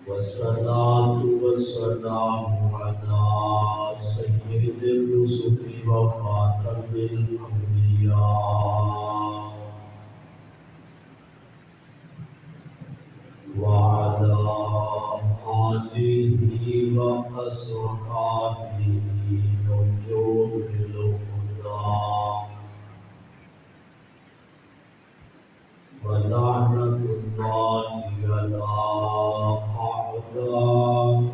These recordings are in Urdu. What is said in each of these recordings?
والصلاة والسلام على سيد الرسل وخاتم الأنبياء وعلى آله وأصحابه نجوم الهدى ولعنة الله على أعدائهم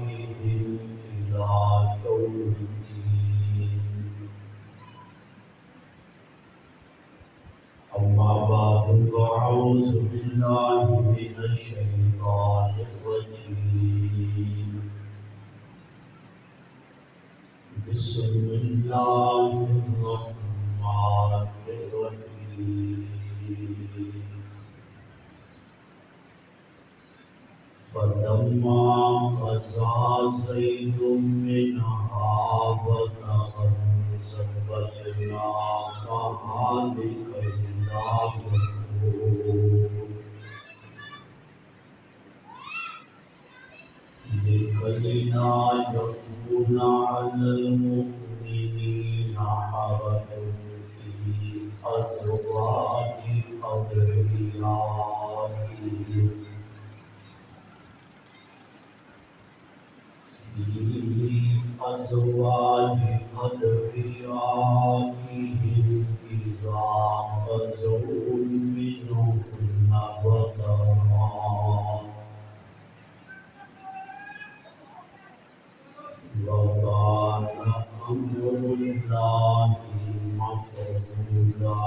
إلى يوم الدين. أما بعد فأعوذ بالله من الشيطان الرجيم. بسم الله الرحمن الرحيم. فلما قضى زيد منها وطرا زوجناكها لكي لا يكون على المؤمنين حرج في أزواج أدعيائهم إذا غزوا منهن وطرا وكان أمر الله مفعولا.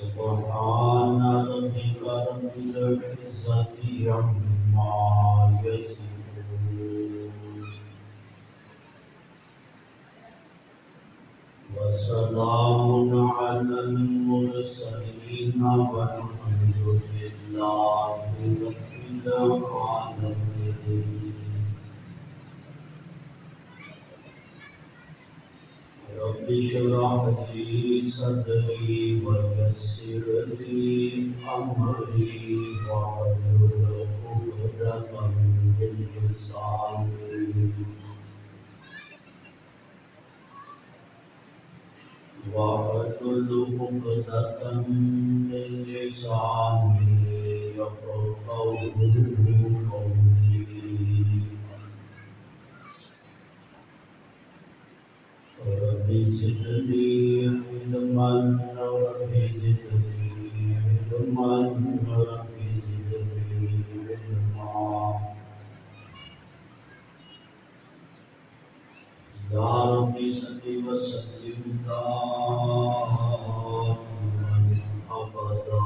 سبحان ربك رب العزة عما يصفون وسلام على المرسلين والحمد لله رب العالمين. رب اشرح لي صدري ويسر لي أمري واحلل عقدة من لساني يفقهوا قولي. رب زدني علما رب زدني علما رب زدني علما. يا رب صل وسلم دائما أبدا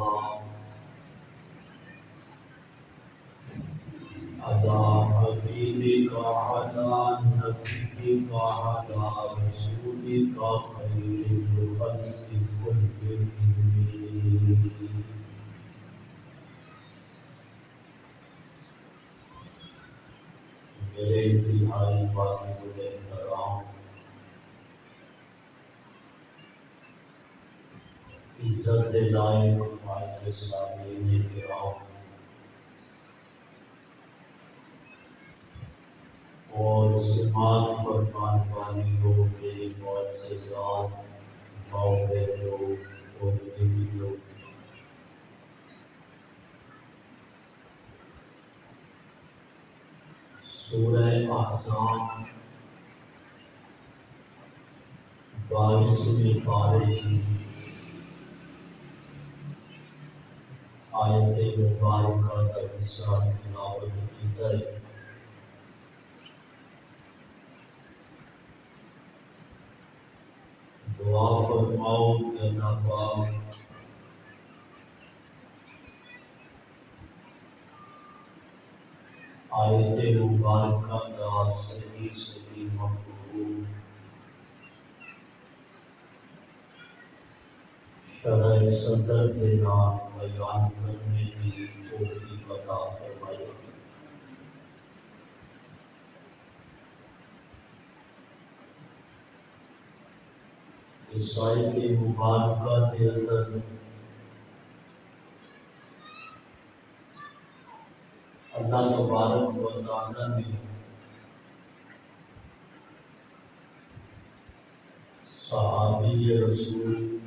على حبيبك على نبيك على رسولك خير الخلق كلهم. میرے انتہائی واجب احترام عزت لائق معزز سامعین کرام اور سماعت فرمان والیوں میرے معززان ماؤں بہنوں اور بیویوں، سورہ احزاب 22ویں پارے کی آیت مبارکہ کا حصہ تلاوت کی جائے۔ دعا فرماؤ کہ اللہ پاک آیت مبارکہ کا صحیح صحیح مفہوم شرح صدر دینا بیان کرنے کی توفیق عطا فرمائے۔ اس آیت مبارکہ کے اندر اللہ تبارک و تعالیٰ نے صحابی رسول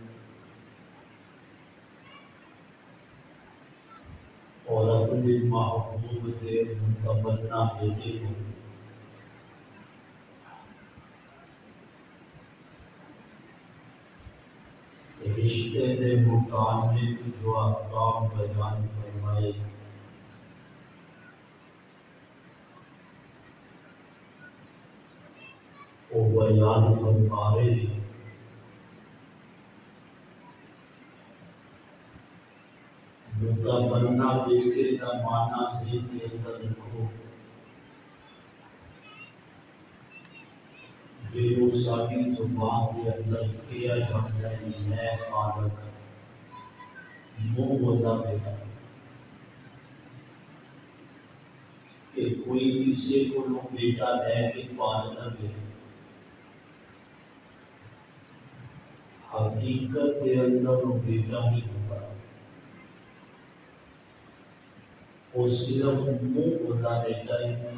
اور اپنے محبوب کے متمنا بیٹے کو رشتے کے متعلق جو احکام بیان فرمائے وہ بیان فرما رہے ہیں۔ متمنا بیٹے کا معنی ذہن کے اندر رکھو، جو ساری زبان کے اندر کیا جاتا ہے نئے پالک منہ بولا بیٹا کہ کوئی کسی کو بیٹا لے کے پالنا ہے، حقیقت کے اندر وہ بیٹا نہیں ہوتا، وہ صرف منہ بولا بیٹا ہے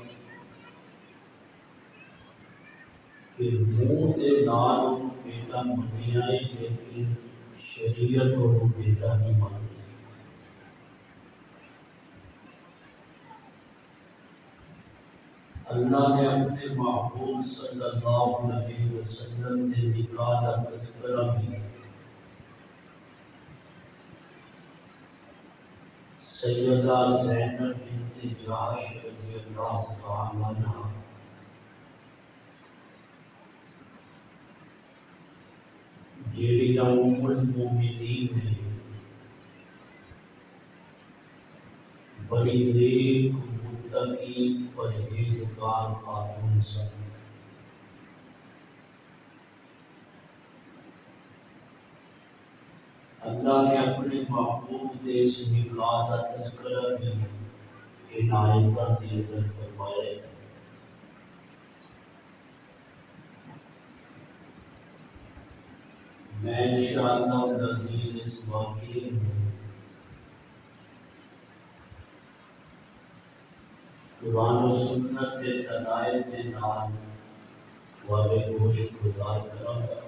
کہ منہ کے نال وہ بیٹا منیا ہے، لیکن شریعت وہ بیٹا نہیں مانتی۔ اللہ نے اپنے محبوب صلی اللہ علیہ وسلم کے نکاح کا تذکرہ بھی سیدہ زینب بنت جحش رضی اللہ تعالی عنہ جیڑی ام المومنین ہے، بڑی نیک متقی پرہیزگار خاتون سن۔ اللہ نے اپنے محبوب کے اس نکاح کا تذکرہ بھی عنایت کے اندر فرمایا ہے۔ میں انشاءاللہ العزیز اس واقعے میں قرآن و سنت کے دلائل کے نام والے گوشت گزار کروں گا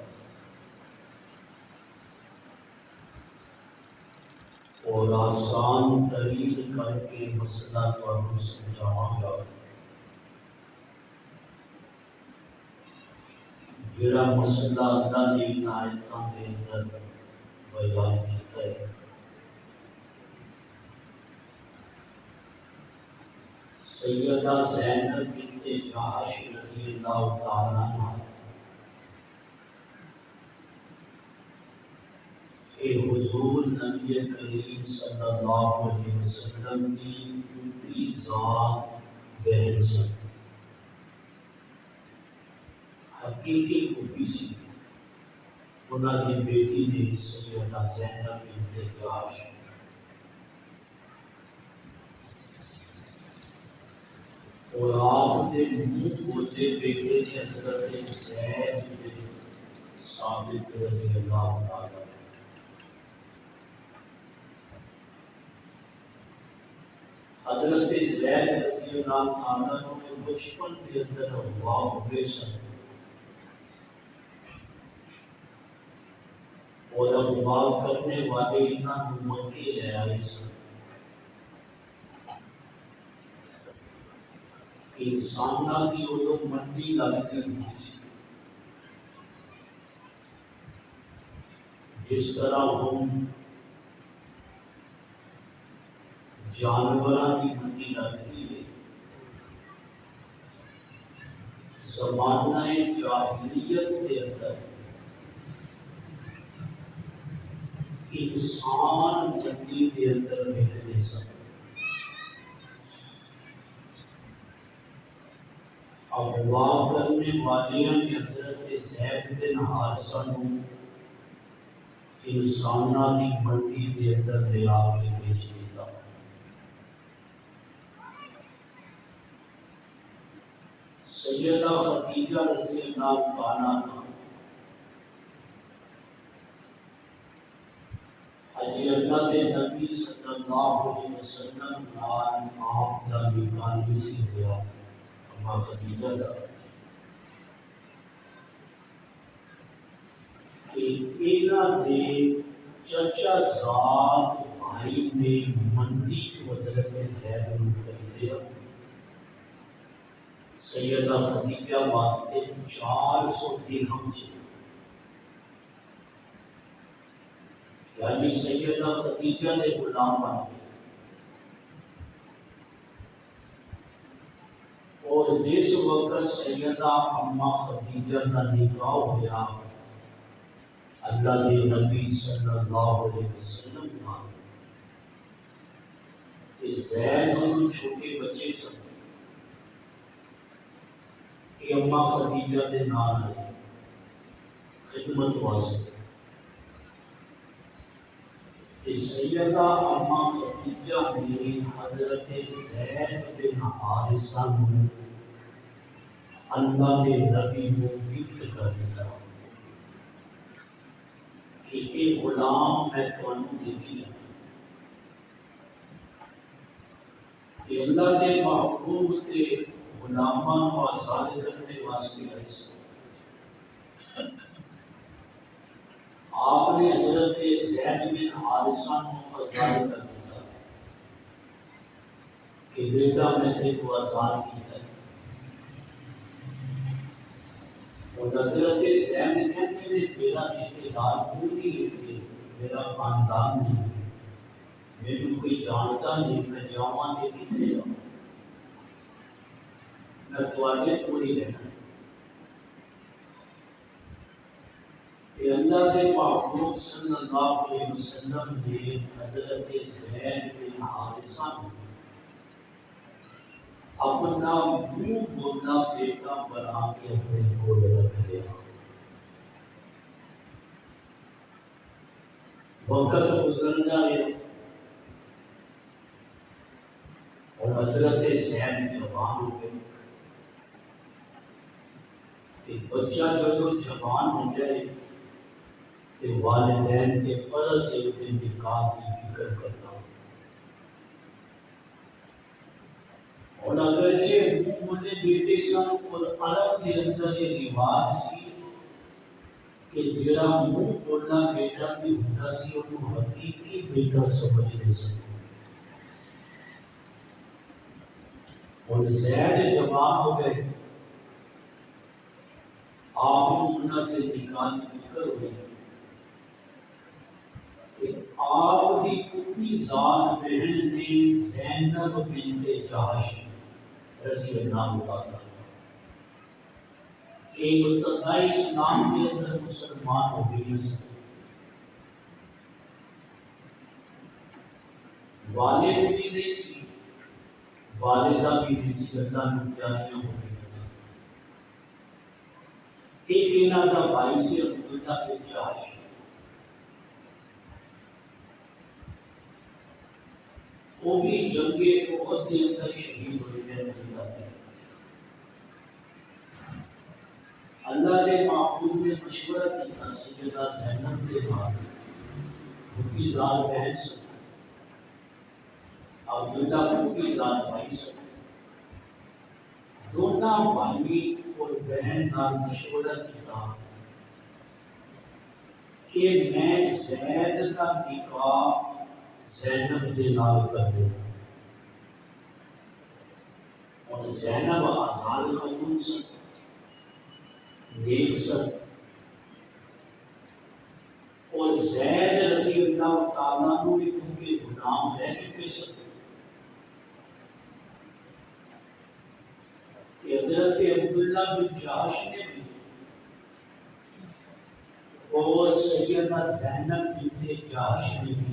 اور آسان ترین کر کے مسئلہ کو سمجھاؤں گا، جڑا مسئلہ اللہ نے ان آیتوں کے اندر بیان کیا ہے۔ سیدہ زینب بنت جحش رضی اللہ تعالی عنہ کہ حضور نبی کریم صلی اللہ علیہ وسلم کی پوری ذات بہن سے حقیقی خوبی سی، انہوں نے بیٹی نے سیدہ زینب بنت جحش اور آپ کے منہ بولتے بیٹے نے حضرت زید بن ثابت رضی اللہ تعالی عنہ۔ حضرت زید رضی اللہ تعالیٰ نے بچپن کے اندر ہوا ہوئے سن اور اغوا کرنے والے انہوں نے مکے لے آئے سن۔ انسانوں کی ادو منڈی لگتی ہوئی سی، جس طرح ہم جانوراں کی منڈی لگتی ہے۔ زمانہ جاہلیت کے اندر انسان منڈی کے اندر ملتے سن۔ اغوا کرنے والیاں نے حضرت زید بن حارثہ کو انساناں کی منڈی کے اندر لے آ کے بیچ دیتا۔ سیدہ خدیجہ رضی اللہ تعالیٰ عنہ اجی اللہ کے نبی صلی اللہ علیہ وسلم نال آپ دا نکاح سی ہوا اما خدیجہ دا کہ انہاں دے چچا زاد بھائی نے مندی جو حضرت زید نو خریدیا سیدہ خدیجہ واسطے 400 درہم چ یعنی سیدہ خدیجہ نے غلام بن گئے اور جس وقت سیدہ اما خدیجہ کا نکاح ہوا اللہ کے نبی صلی اللہ علیہ وسلم کہ زید اور چھوٹے بچے سن کہ اما خدیجہ کے نام آئے خدمت واسطے کہ سیدہ اما خدیجہ نے حضرت زید بن حارثہ نے اللہ کے نبی کو گفٹ کر دیا کہ یہ غلام میں تمہیں دے دیا کہ اللہ کے محبوب کے غلاماں کو آزاد کرنے واسطے ایسے آپ نے حضرت زید بن حارثہ کو آزاد کر دیا کہ بیٹا میں تیرے کو آزاد کیا ہے اور حضرت زید کہتے ہیں میرا رشتے دار کوئی نہیں ہے میرا خاندان نہیں میرے کوئی جانتا نہیں میں جاواں تے کتنے جاؤں میں تواڈے کول ہی رہنا کہ اللہ کے محبوب صلی اللہ علیہ وسلم نے حضرت زید بن حارثہ کو اپنا منہ بولا بیٹا بنا کے اپنے کول رکھ لیا وقت گزرتا ہے اور حضرت زید جوان ہو گئے کہ بچہ جو جوان ہو جائے کہ والدین کے فرض ہے کہ نکاح کی فکر کرنا اور اگرچہ منہ بیٹے سن اور عرب کے اندر یہ رواج سی کہ جڑا منہ بولنا بیٹا بھی ہوتا سی انہوں حقیقی بیٹا سمجھتے سن اور زید جوان ہو گئے آپ کو انہوں نے نکاح کی فکر ہوئی کہ آپ کی پوری ذات بہن نے زینب بنت جحش رضی اللہ تعالیٰ ایک ابتدائی اسلام کے اندر مسلمان ہو گئی سن والد بھی نہیں سی والدہ بھی نہیں سی اللہ نے پیاریاں ہو گئی سن ایک انہاں دا بھائی سی عبداللہ بن جحش وہ بھی جنگ احد کے اندر شہید ہوئے تھے اللہ کے محبوب نے مشورہ کیا سیدہ زینب کے بعد ان کی ذات بہن سے عبداللہ ان کی ذات بھائی سے دونوں بھائی اور بہن کا مشورہ کیا کہ میں زید کا نکاح زینب کے نال کر دوں اور زینب آزاد خاتون سے نیک سن اور زید رضی اللہ تعالیٰ کو بھی کیونکہ غلام رہ چکے سن کہ حضرت عبداللہ بن جحش نے بھی اور سیدہ زینب بنت جحش نے بھی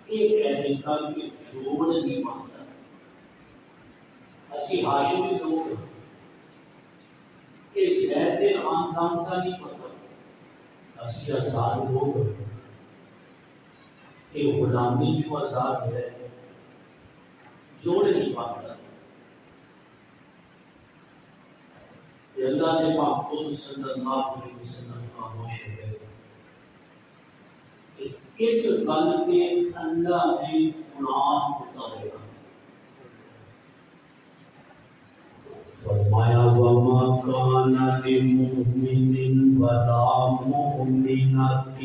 ایک کہنے کا کہ جوڑ نہیں مانتا اسی ہاشمی لوگ کہ زید کے خاندان کا نہیں پتہ اسی آزاد لوگ کہ غلامی جو آزاد ہے جوڑ نہیں پاتا کہ اللہ نے محبوب صلی اللہ علیہ وسلم خاموش ہو گئے اس گل کے اللہ نے قرآن اتارے گا، فرمایا وما کان لمؤمن ولا مؤمنۃ،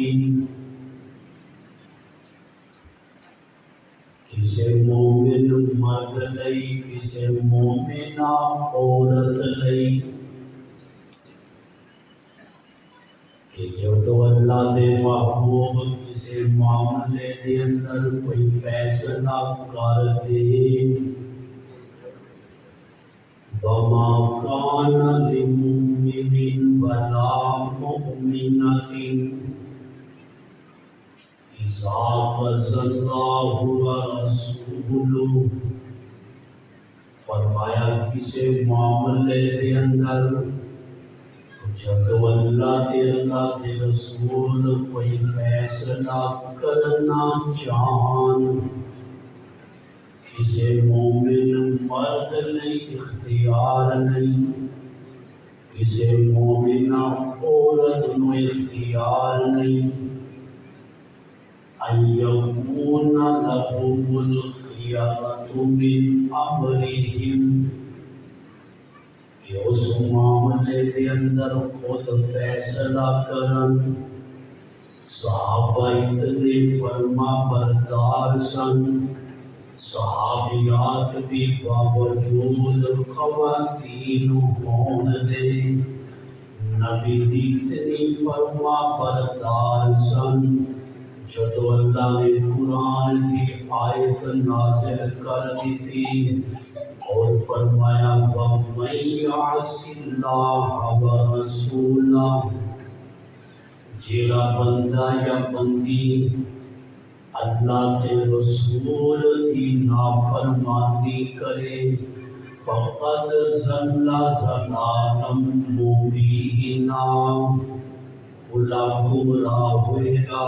کسی مومن مرد لئی کسی مومنہ عورت لئی کہ جدو اللہ دے محبوب کسی معاملے دے اندر کوئی فیصلہ کر دے، وما کان لمؤمن ولا مؤمنۃ اذا قضى اللہ ورسولہ، فرمایا کسی معاملے دے اندر جب اللہ کے رسول کوئی فیصلہ کرنا چاہن، کسی مومن مرد نہیں اختیار نہیں، کسی مومنہ عورت نو اختیار نہیں، ان یکون لہم الخیرۃ من امرہم، کہ اس معاملے کے اندر خود فیصلہ کرن۔ صحابہ اتنے فرما بردار سن، صحابیات بھی باوجود خواتین ہون دے نبی دی اتنی فرما بردار سن، جدو اللہ نے قرآن کی آیت نازل کر دی تھی اور فرمایا وَمَن يَعْصِ اللَّهَ وَرَسُولَهُ، جیڑا بندہ یا بندی اللہ کے رسول کی نافرمانی کرے، فقد ضل ضلالا مبینا، کھلا گمراہ ہوئے گا۔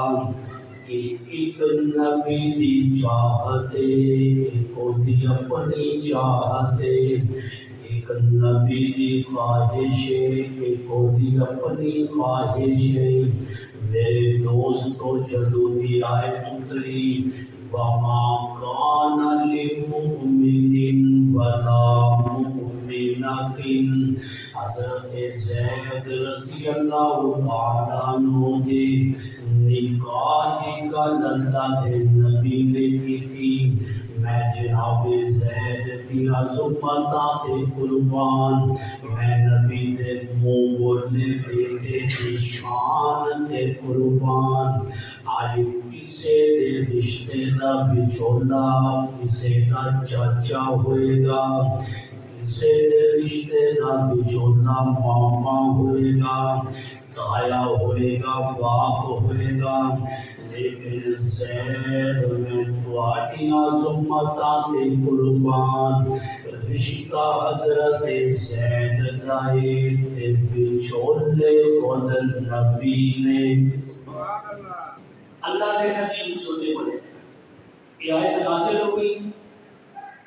ایک نبی دی چاہتے ایک دی اپنی چاہتے، ایک نبی دی خواہش ایک دی اپنی خواہش۔ میرے دوستو جدو دی آیت اتری وما کان لمؤمن ولا مؤمنۃ، حضرت زید رضی اللہ تعالیٰ عنہ دے نکاح کی گل اللہ دے نبی نے کی تھی۔ میں جناب زید دی عظمتاں تے قربان، میں نبی دے منہ بولے بیٹے دی شان تے قربان۔ آج کسے دے رشتے دا بچولا کسے دا چاچا ہوئے گا، کسے دے رشتے دا بچولا ماما ہوئے گا، تایا ہوئے گا، باپ ہوئے گا، لیکن زید میں تواڈی عظمتاں تے قربان، رشتہ حضرت زید دا تے بچولے کول نبی نے، اللہ نے نبی بچولے بولے۔ یہ آیت نازل ہو گئی،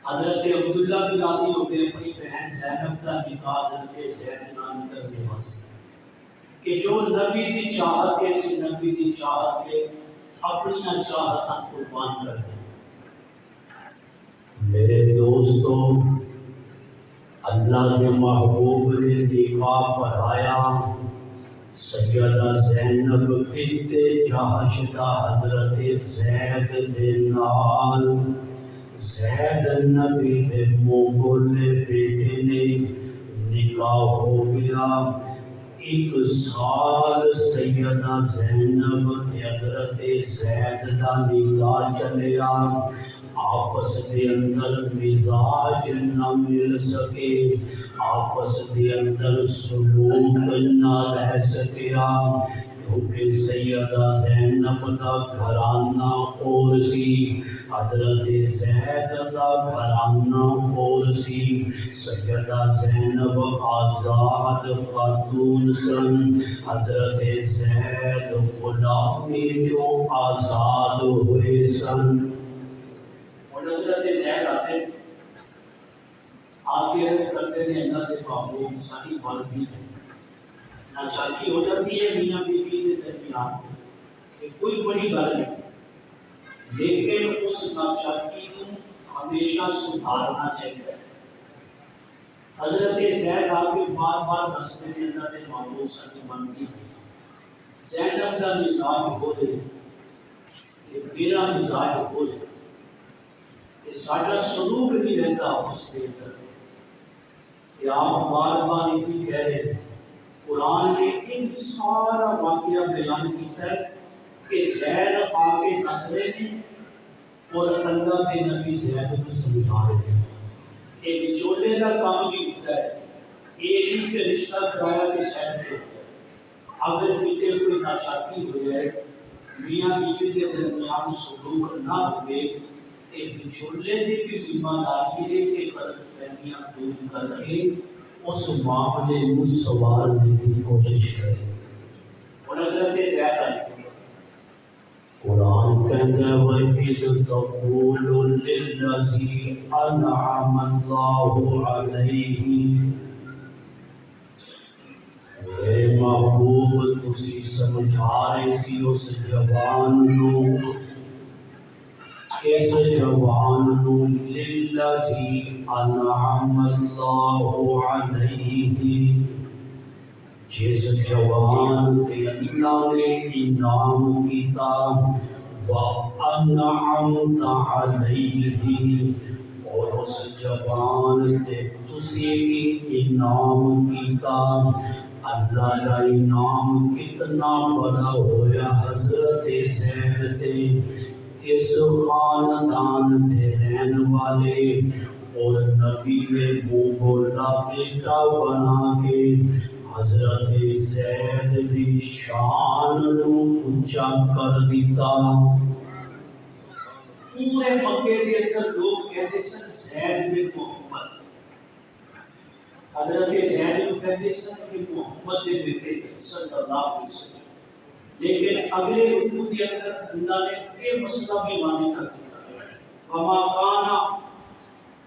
حضرت عبداللہ بھی راضی ہو گئے اپنی بہن زینب کا نکاح حضرت زید نام کرنے واسطے، کہ جو نبی دی چاہتے سے نبی دی چاہتے اپنی چاہتاں قربان کر دیں۔ میرے دوستو اللہ کے محبوب نے نکاح پڑھایا، سیدہ زینب بنت جحش دا حضرت زید دے نال، زید نبی دے منہ بولے بیٹے نے نکاح ہو گیا۔ ایک سال سیدہ زینب تے حضرت زید دا نکاح چلیا، آپس دے اندر مزاج نہ مل سکے، آپس دے اندر سلوک نہ رہ سکیا، کیونکہ سیدہ زینب دا گھرانہ اور سی، حضرت زید دا گھرانہ اور سی۔ سیدہ زینب آزاد خاتون سن، حضرت زید غلامی جو آزاد ہوئے سن۔ اور حضرت زید آتے آپ کے عرض کرتے ہیں اللہ کے محبوب ساری مرضی ہے، ناچاکی ہو جاتی ہے میاں بیوی کے درمیان، کوئی بڑی بات نہیں، لیکن اس ناچاکی کو ہمیشہ سدھارنا چاہیے۔ حضرت زید آپ کے بار بار دستے کے اندر نے معمول سنی بنتی ہے زینب کا مزاج ہو رہے کہ میرا مزاج ہو رہے کہ ساڈا سلوک نہیں رہتا اس کے اندر کہ آپ بار بار یہ بھی کہہ رہے قرآن نے ان سارا واقعہ بیان کیتا ہے کہ زید آ کے نس رہے ہیں اور اللہ کے نبی زید کو سمجھا رہے ہیں کہ وچولے کا کام بھی ہوتا ہے یہ نہیں کہ رشتہ کرایا کہ شاید سے ہوتا ہے اگر کتے کوئی ناچاکی ہو جائے میاں بیوی کے درمیان سلوک نہ ہوئے کہ وچولے کی ذمہ داری ہے کہ غلط فہمیاں دور کر کے اس معاملے کو سنوارنے کی کوشش کرے اور حضرت زید آئی قرآن کہتا ہے وَإِذْ تَقُولُ لِلَّذِي أَنْعَمَ اللَّهُ عَلَيْهِ میرے محبوب تسی سمجھا رہے سی اس جوان نو لِلَّذِي أَنْعَمَ اللَّهُ عَلَيْهِ جس جوان کے اللہ نے انعام کیتا وَأَنْعَمْتَ عَلَيْهِ اور اس جوان کے تسی بھی انعام کیتا اللہ کا انعام کتنا بڑا ہویا حضرت زید تے اس خاندان کے رہن والے اور نبی نے منہ بولا بیٹا بنا کے حضرت زید دی شان نو اونچا کر دیتا پورے مکے کے اندر لوگ کہتے سن زید بن محمد حضرت زید کو کہتے سن کہ محمد کے بیٹے صلی اللہ علیہ وسلم لیکن اگلے رکوع کے اندر اللہ نے یہ مسئلہ بھی واضح کر دیا وما کانا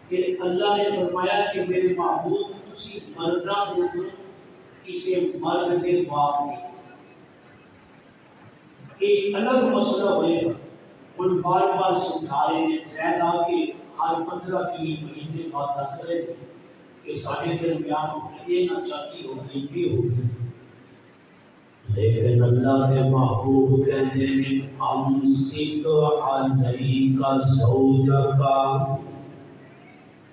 کہ اللہ نے فرمایا کہ میرے محبوب اسی مردہ کے اندر کسی مرد کے باپ نے ایک الگ مسئلہ ہوئے گا ان بار بار سمجھا رہے ہیں زید آ کے ہر 15 مہینے بعد دس رہے ہیں کہ سارے درمیان یہ نہ چاہتی ہو گئی بھی ہوگی لیکن اللہ کے محبوب کہتے ہیں امسک علیک زوجک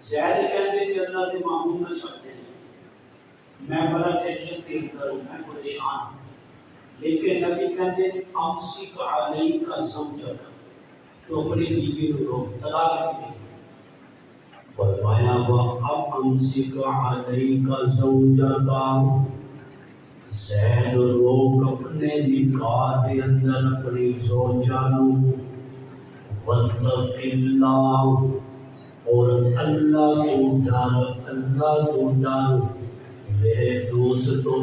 زید کہتے ہیں کہ اللہ کے محبوب نہ چھڑتے ہیں میں بڑا ٹینشن دے کر ہوں میں پریشان ہوں لیکن نبی کہتے ہیں امسک علیک زوجک تو اپنی بیوی کو روک طلاق نہیں فرمایا اب امسک علیک زوجک زید روک اپنے نکاح کے اندر اپنی زوجہ نو واتق اللہ اور اللہ کو ڈر میرے دوستوں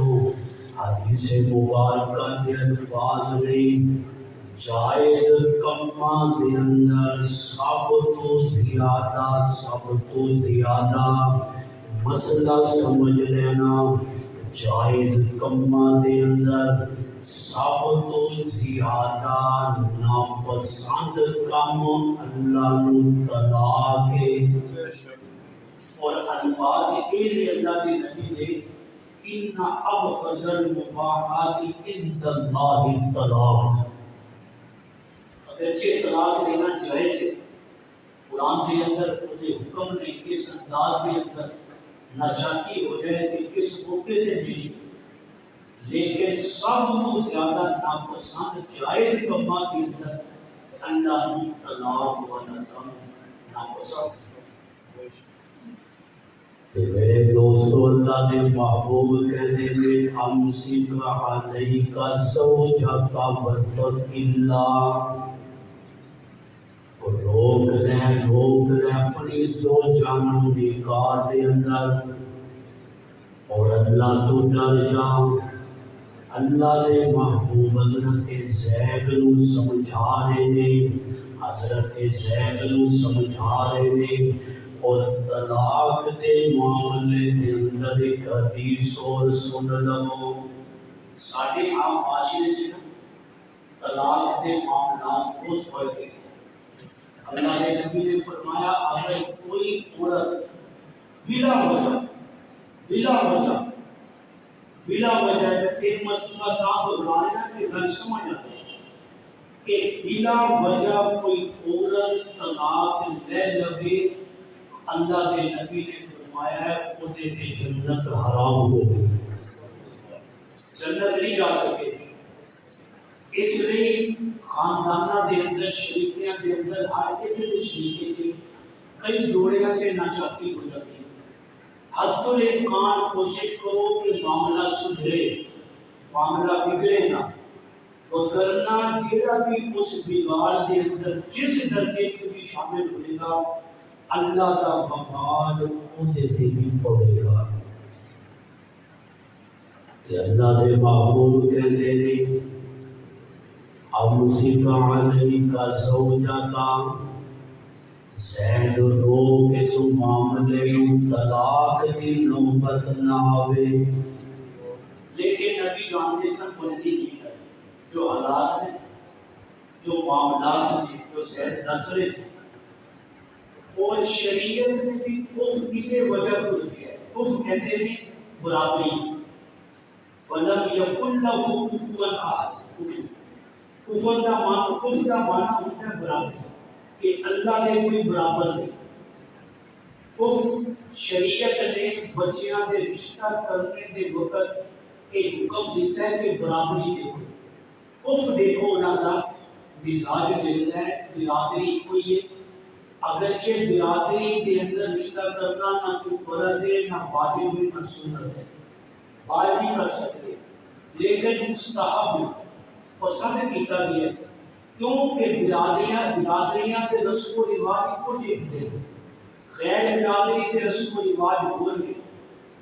حدیث مبارکہ کے الفاظ نہیں جائز کما کے اندر سب تو زیادہ مسئلہ سمجھ لینا جائز کما دے اندر سب تو زیادہ ناپسند کام اللہ نو طلاق ہے اور الفاظ یہ اللہ کے نبی دے ان ابغض المباحات عند اللہ الطلاق اگرچہ طلاق دینا جائز ہے قرآن کے اندر خود حکم نے کس انداز کے اندر ناچاکی ہو جائے کہ کس موقع سے دلی لیکن سب تو زیادہ ناپسند جائز کما کے اندر اللہ نے طلاق و ناپسند میرے دوستو اللہ نے محبوب کہتے ہیں امسک علیک زوجک واتق اللہ روک لے اپنی زوجہ نو نکاح دے اندر اور اللہ تو ڈر جا اللہ دے محبوب حضرت زید نو سمجھا رہے نے اور طلاق دے معاملے کے اندر ایک حدیث اور سن لو ساڑھے عام معاشرے سے طلاق دے معاملات بہت بڑھ گئے اللہ کے نبی نے فرمایا اگر کوئی عورت بلا وجہ تین مرتبہ کام بتایا کہ گھر سمجھ آتا ہے کہ بلا وجہ کوئی عورت طلاق لے لگے، اللہ کے نبی نے فرمایا ہے اودے تے جنت حرام ہو گئی، جنت نہیں جا سکے۔ اس لیے خاندانہ دے اندر شریکیاں دے اندر ہر ایک دے شریکے سے کئی جوڑیاں سے ناچاکی ہو جاتی ہے۔ حد الامکان کوشش کرو کہ معاملہ سدھرے، معاملہ بگڑے نہ، وگرنہ جہاں بھی اس بگاڑ دے اندر جس درجے سے بھی شامل ہوئے گا اللہ کا وبال اودے تے بھی پڑے گا۔ کہ اللہ دے محبوب کہتے ہیں امسک علیک زوجک، زید رو اس معاملے نوں طلاق دی نوبت نہ آوے۔ لیکن نبی جانتے سن بندی نہیں کرے، جو حالات ہیں، جو معاملات ہیں، جو زید دس رہے ہیں، اور شریعت نے بھی کفر کسے وجہ کو رکھا ہے۔ کفر کہتے ہیں برابری، وَلَمْ يَكُنْ لَهُ كُفُوًا أَحَدٌ۔ کفر کا معنی ہوتا ہے برابری، کہ اللہ کے کوئی برابر نہیں۔ کفر شریعت نے بچیاں دے رشتہ کرنے دے وقت ایک حکم دیتا ہے کہ برابری دیکھو۔ کفر دیکھو انہاں دا مزاج ملتا ہے، برادری کوئی ہے، اگرچہ برادری کے اندر رشتہ کرنا نہ کوئی فرض ہے نہ واجب ہے نہ سنت ہے، باہر بھی کر سکتے، لیکن مستحب ہے، پسند کیتا گیا ہے، کیونکہ برادریاں کے رسم و رواج کو جیتے ہیں، غیر برادری کے رسم و رواج ہوں گے،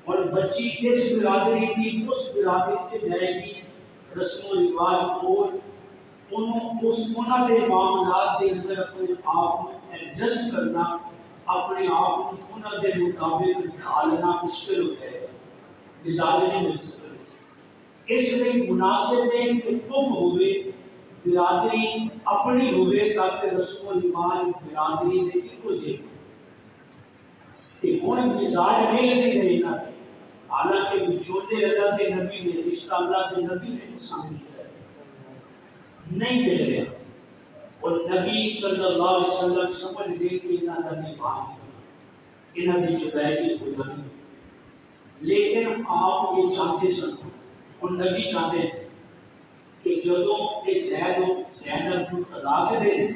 اور بچی کس برادری کی اس برادری سے جائے گی، رسم و رواج اور انہوں کے معاملات کے اندر اپنے آپ کو ایڈجسٹ کرنا، اپنے آپ کو انہوں کے مطابق ڈھالنا مشکل ہو جائے گا، مزاج نہیں مل سکتا۔ اس لیے مناسب ہے کہ کفر ہوئے، برادری اپنی ہوئے، تاکہ رسم و رواج برادری دے ایکو جے کہ ہن مزاج ملتے نہیں نہ، حالانکہ وچولے اللہ کے نبی نے رشتہ اللہ کے نبی نے پسند کیا ہے، نہیں مل گیا، اور نبی صلی اللہ علیہ وسلم سمجھ گئے کہ انہاں دا نبھانا، انہاں دی جدائی ہو جانی، لیکن آپ یہ چاہتے سن، اور نبی چاہتے ہیں کہ جدوں یہ زینب کو طلاق دے دیں،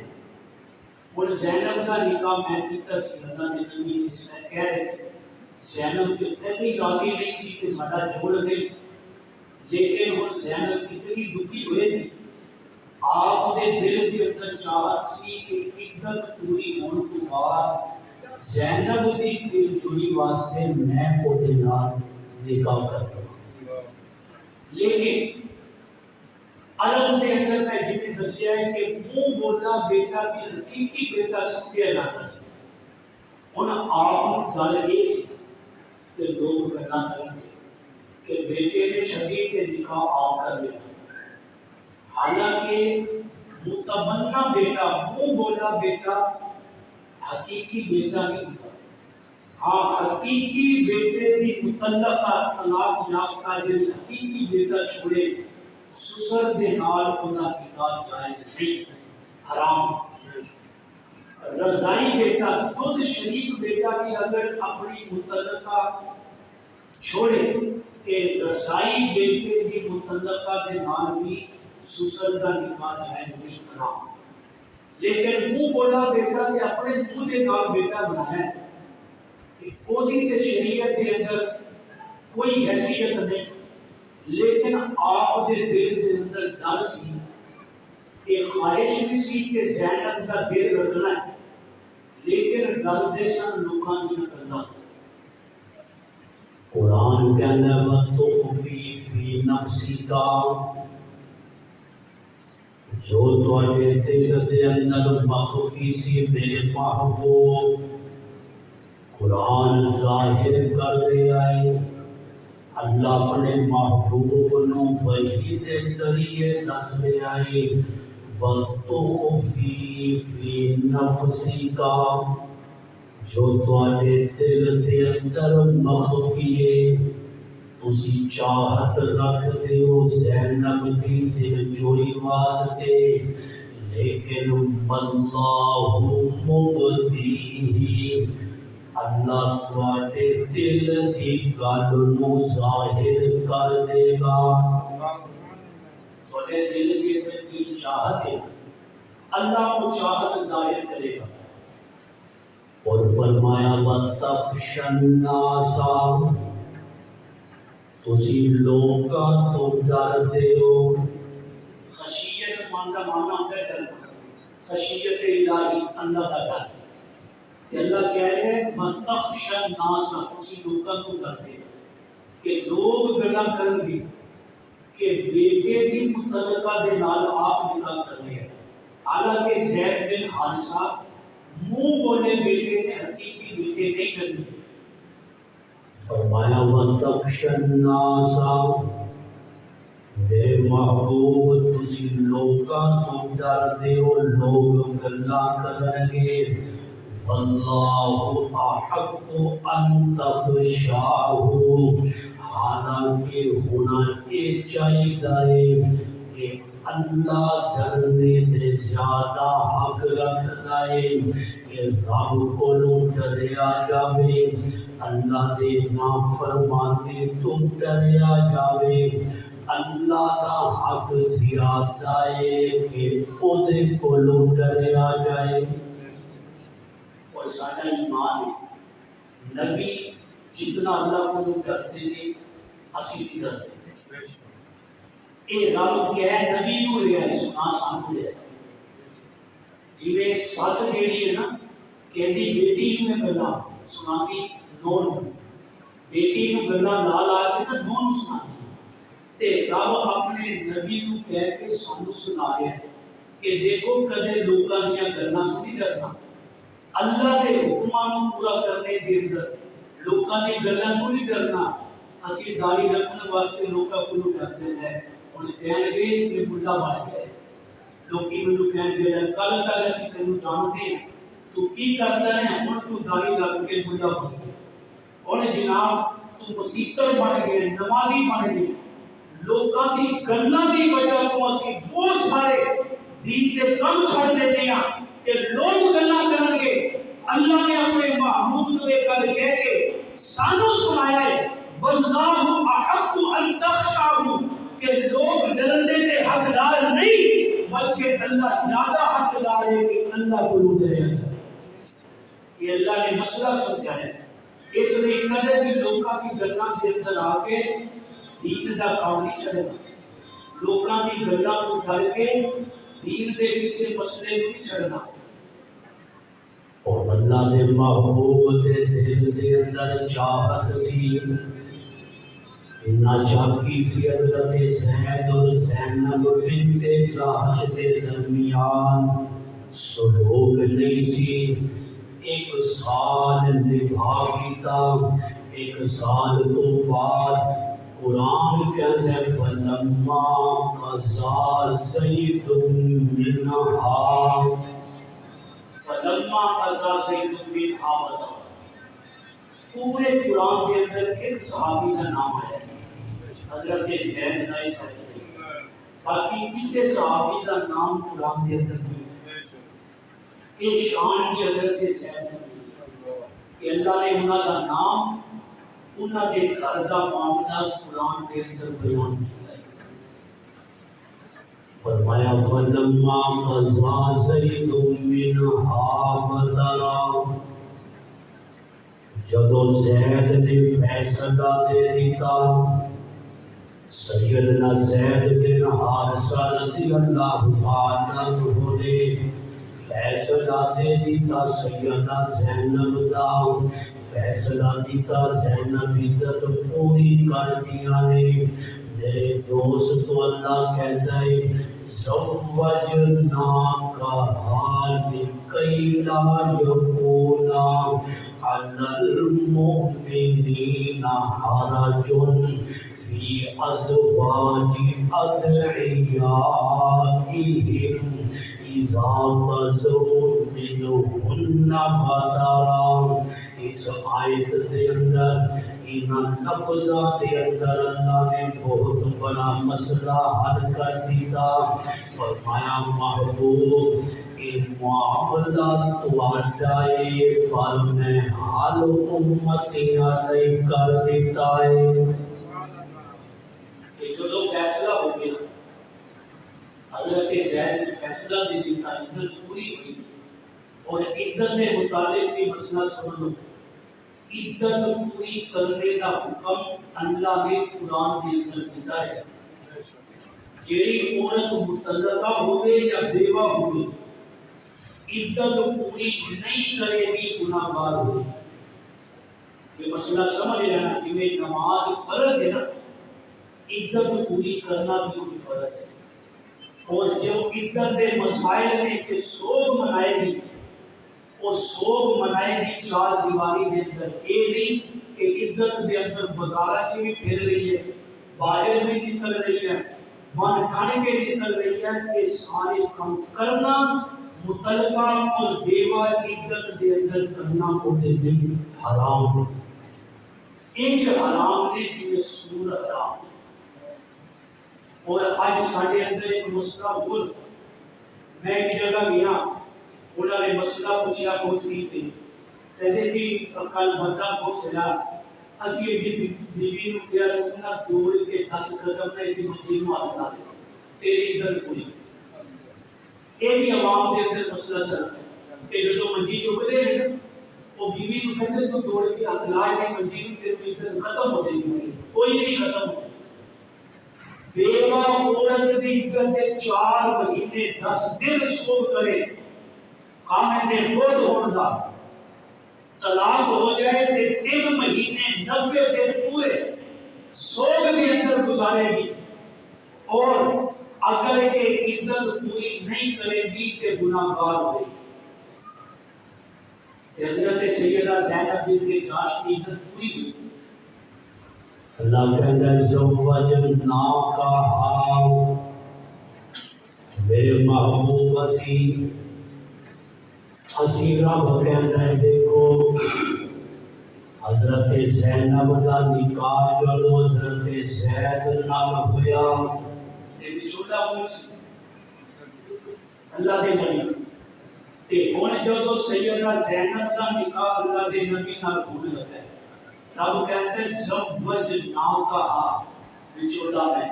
اور زینب کا نکاح میں کیتا سی، اللہ نے نبی اس سے کہہ رہے تھے زینب کے پہلے راضی نہیں سی کہ ساڈا جوڑ دے، لیکن وہ زینب کتنی دکھی ہوئے تھی، آپ دے دل کے اندر چاہت سی کہ عدت پوری ہونے کے بعد زینب دی دل جوئی واسطے میں وہ دے نال نکاح کرتا ہوں۔ لیکن عرب کے اندر میں جنہیں دسیا ہے کہ منہ بولا بیٹا بھی حقیقی بیٹا سمجھا جاتا سی، ان آپ گل یہ سی کہ لوگ گلا کریں گے کہ بیٹے نے چھٹی کے نکاح آپ کر لیا، حالانکہ متمنا بیٹا، منہ بولا بیٹا حقیقی بیٹا نہیں ہوتا۔ ہاں حقیقی بیٹے کی مطلقہ طلاق یافتہ جی حقیقی بیٹا چھوڑے سسر دے نال انہاں نکاح جائز نہیں، حرام۔ رضائی بیٹا، خود شریک بیٹا بھی اگر اپنی مطلقہ چھوڑے کہ رضائی بیٹے کی مطلقہ کے نال بھی سسر کا نکاح جائز نہیں، حرام۔ لیکن منہ بولا بیٹا کہ اپنے منہ کے نال بیٹا بنایا ہے، کوئی تے شریعت کے اندر کوئی حیثیت نہیں، لیکن آپ دے دل کے اندر ڈر سی کہ خواہش بھی سی کہ زینب کا دل رکھنا ہے، لیکن ڈر دے سن لوکاں نہیں کرنا۔ قرآن کہنا ہے وَتُخْفِي فِي نَفْسِكَ، جو تواڈے دل دے اندر مخفی سی میرے محبوب، قرآن ظاہر کر رہا ہے، اللہ اپنے محبوب نو وحی دے ذریعے دس رہا ہے وَتُخْفِي فِي نَفْسِكَ جو تواڈے دل دے اندر مخفی ہے تسی چاہت رکھتے ہو زینب دی دل جوئی واسطے لیکن اللہ مبدیہ اللہ تواڈے دل دی گل نو ظاہر کر دے گا تواڈے دل دی اندر چاہت ہے اللہ کو چاہت ظاہر کرے گا اور فرمایا وَتَخْشَى النَّاسَ تسی لوگاں تو ڈردے ہو خشیت مانتا مانا ہوتا ہے ڈرنا خشیت الہی اللہ کا ڈر کہ اللہ کہہ رہے ہیں وَتَخْشَى النَّاسَ تسی لوگاں تو ڈردے ہو کہ لوگ گلا کرن گے کہ بیٹے دی متعلقہ دے نال آپ نکاح کرنے ہیں حالانکہ زید بن حارثہ منہ بولے بیٹے نے حقیقی بیٹے نہیں کرنے فرمایا وَتَخْشَى النَّاسَ میرے محبوب تسی لوگاں تو ڈردے ہو لوگ گلا کرن گے واللہ احق ان تخشاہ حالانکہ ہونا یہ چاہیے کہ اللہ ڈرنے دے زیادہ حق رکھتا ہے کہ رب کو ڈریا جاوے اللہ دے نافرمانی تو ڈریا جاوے اللہ کا حق زیادہ ہے کہ خودے کو ڈریا جائے اور سارا ایمان ہے نبی جتنا اللہ کو ڈرتے تھے اسی بھی ڈرتے اے رب کہہ نبی نو رہا ہے سنا سانو رہا ہے جویں سس جیڑی ہے نا کہندی بیٹی نو گلا سناتی نو بیٹی نو گلا لا لا کے نا نو سناتی تے رب اپنے نبی نو کہہ کے سانو سنا رہا ہے کہ دیکھو کدے لوکاں دیاں گلاں تو نہیں ڈرنا اللہ دے حکماں نو پورا کرنے دے اندر لوکاں دی گلاں تو نہیں ڈرنا اسی داڑھی رکھنے واسطے لوکاں کو ڈرتے ہیں اور کہنے گے کہ بڑھا بن گئے لوکی مینوں کہنے گے کل تک اسی تینوں جانتے ہیں تو کی کرتا ہے ہن تو داڑھی رکھ کے بڑھا بن گیا اور جناب تو مسیتر بن گئے نمازی بن گئے لوکاں دی گلاں دی وجہ تو اسی بہت سارے دین دے کم چھڑ دیتے ہیں کہ لوگ گلاں کرن گے اللہ نے اپنے محبوب کو یہ گل کہہ کے سانو سنایا ہے واللہ احق ان تخشاہ کہ لوگ ڈرنے کے حقدار نہیں بلکہ اللہ زیادہ حقدار ہے کہ اللہ کو ڈریا جائے یہ اللہ نے مسئلہ سمجھا ہے اس لیے کدے بھی لوگوں کی گلاں کے اندر آ کے دین دا کام نہیں چھڑے لوگوں کی گلاں کو ڈر کے دین دے کسی مسئلے کو نہیں چھڑنا اور اللہ دے محبوب دے دل دے اندر چاہت سی ناچاکی سی حضرت زید اور زینب بنت جحش کے درمیان سلوک نہیں سی ایک سال نبھا کیتا ایک سال تو بعد قرآن کہتے ہیں فلما قضا زید منہا فلما قضا زید منہا بتا پورے قرآن کے اندر ایک صحابی کا نام ہے حضرت زید نہیں سکتے باقی کسی صحابی کا نام قرآن کے اندر نہیں یہ شان کی حضرت زید نہیں کہ اللہ نے انہوں کا نام انہوں کے گھر کا معاملہ قرآن کے اندر بیان کیا فرمایا فلما قضا زید منہا وطرا جدو زید نے فیصلہ دے دیتا سیدنا زید بن حارثہ رضی اللہ عنہ نے فیصلہ دے دیتا سیدنا زینب دا فیصلہ دیتا زینب عزت پوری کر دیا نے میرے دوست تو اللہ کہتا ہے زوجناک لکی لا یکونا علی المؤمنین حرج فی ازواج ادعیائهم اذا فزعوا منهن فترى. اس آیت دے اندر ان لفظات دے اندر اللہ نے بہت بڑا مسئلہ حل کر دیا. فرمایا محبوب یہ معاملہ تواڈا ہے پر میں حال امتیاں لئی کر دیتا ہے. کہ جو فیصلہ ہو گیا حضرت زید نے فیصلہ دے دیتا عدت پوری ہوئی اور عدت کے متعلق بھی مسئلہ سن لو. عدت پوری کرنے کا حکم اللہ نے قرآن کے اندر دیتا ہے. جیڑی عورت مطلقہ ہوئے یا بیوہ ہوئے عدت پوری نہیں کرے گی گناہ گار ہوگی. یہ مسئلہ سمجھ لینا جویں نماز فرض ہے نا عدت پوری کرنا بھی کوئی فرض ہے. اور جو عدت کے مسائل نے کہ سوگ منائے گی وہ سوگ منائے گی چار دیواری کے اندر. یہ نہیں کہ عدت کے اندر بازار سے بھی پھر رہی ہے باہر بھی نکل رہی ہے من کھڑ کے نکل رہی ہے. یہ سارے کام کرنا مطلقہ اور بیوہ عدت کے اندر کرنا ہوتے دن حرام. ایک حرام نے جنہیں سور حرام. اور آج ساڑھے اندر ایک مسئلہ ہو میں ایک جگہ گیا انہوں نے مسئلہ پوچھا پوچھ کی تھی کہتے کہ کل بندہ پوچھ رہا اسی ایک بیوی نو کیا رکھنا دوڑ کے 10 قدم نے ایک منجی نو ہاتھ لا دے تیری ادھر پوری. یہ بھی عوام کے اندر مسئلہ چلتا ہے کہ جو منجی چکتے ہیں وہ بیوی نو کہتے تو دوڑ کے ہاتھ لائے گئے منجی نو تیری ادھر ختم ہو جائے گی کوئی نہیں ختم ہو. بیوہ عورت دی عدت 4 مہینے 10 دن سوگ کرے خامن نے خود ہونے دا طلاق ہو جائے تے 3 مہینے 90 دن پورے سوگ کے اندر گزارے گی. اور اگر یہ عدت پوری نہیں کرے گی تے گناہ گار ہوگی. حضرت سیدہ زینب بنت جحش کی عدت پوری ہوئی. اللہ کہتا ہے زوجنا کا ہاؤ میرے محبوب اسی رب کہتا ہے دیکھو حضرت زینب کا نکاح جو حضرت زید نال ہویا یہ چھوٹا پوچھ اللہ دے نبی تے ہن جو سیدہ زینب کا نکاح اللہ دے نبی نال ہونے لگا ہے رب کہتے ہیں زوجنا کا وچولا ہے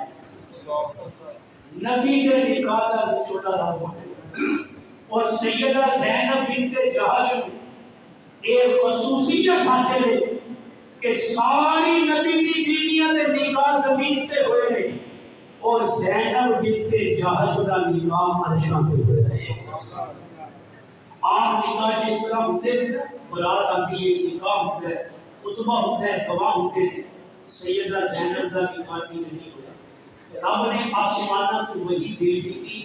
نبی کے نکاح کا وچولا رب اور سیدہ زینب بنت جحش ایک خصوصیت حاصل ہے کہ ساری نبی کی بیویاں دے نکاح زمین تے ہوئے نے اور زینب بنت جحش کا نکاح عرشاں تے ہوئے ہے. عام نکاح جس طرح ہوتے ہیں برات آتی ہے نکاح ہوتا ہے خطبہ ہوتا ہے گواہ ہوتے ہیں. سیدہ زینب کا نکاح نہیں ہوا. رب نے آسمانہ تو وہی دے دی تھی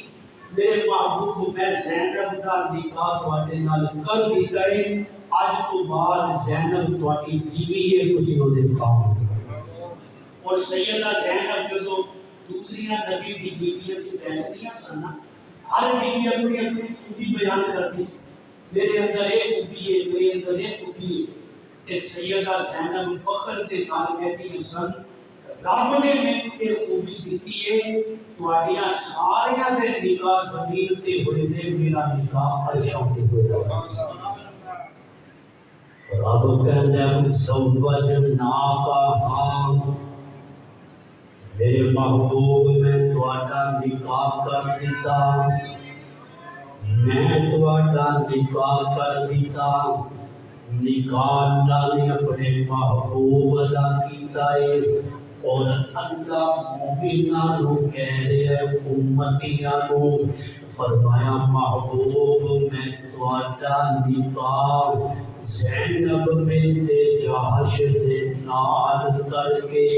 میرے محبوب میں زینب کا نکاح تواڈے نال کر دیتا ہے. اج تو بعد زینب تواڈی بیوی ہے تسی او دے کام. اور سیدہ زینب جو دوسری نبی کی بیویاں سے بیٹھدیاں سن ہر بیوی اپنی اپنی خوبی بیان کرتی سی میرے اندر ایک خوبی ہے میرے اندر ایک خوبی ہے. کہ سیدہ زینب فخر کے نال کہتی ہیں سن رب نے مینوں یہ خوبی دیتی ہے تواڈیاں ساریاں دے نکاح زمین تے ہوئے نے میرا نکاح عرشاں تے ہویا. رب کہتا ہے زوجنا کا ہاں میرے محبوب میں تواڈا نکاح کر دیتا میں تواڈا نکاح کر دیتا. نکاح اللہ نے اپنے محبوب ادا کیتا ہے اور اللہ مومناں نو کہہ رہا ہے امتیاں نو فرمایا محبوب میں تواڈا نکاح زینب بنت جحش دے نال کر کے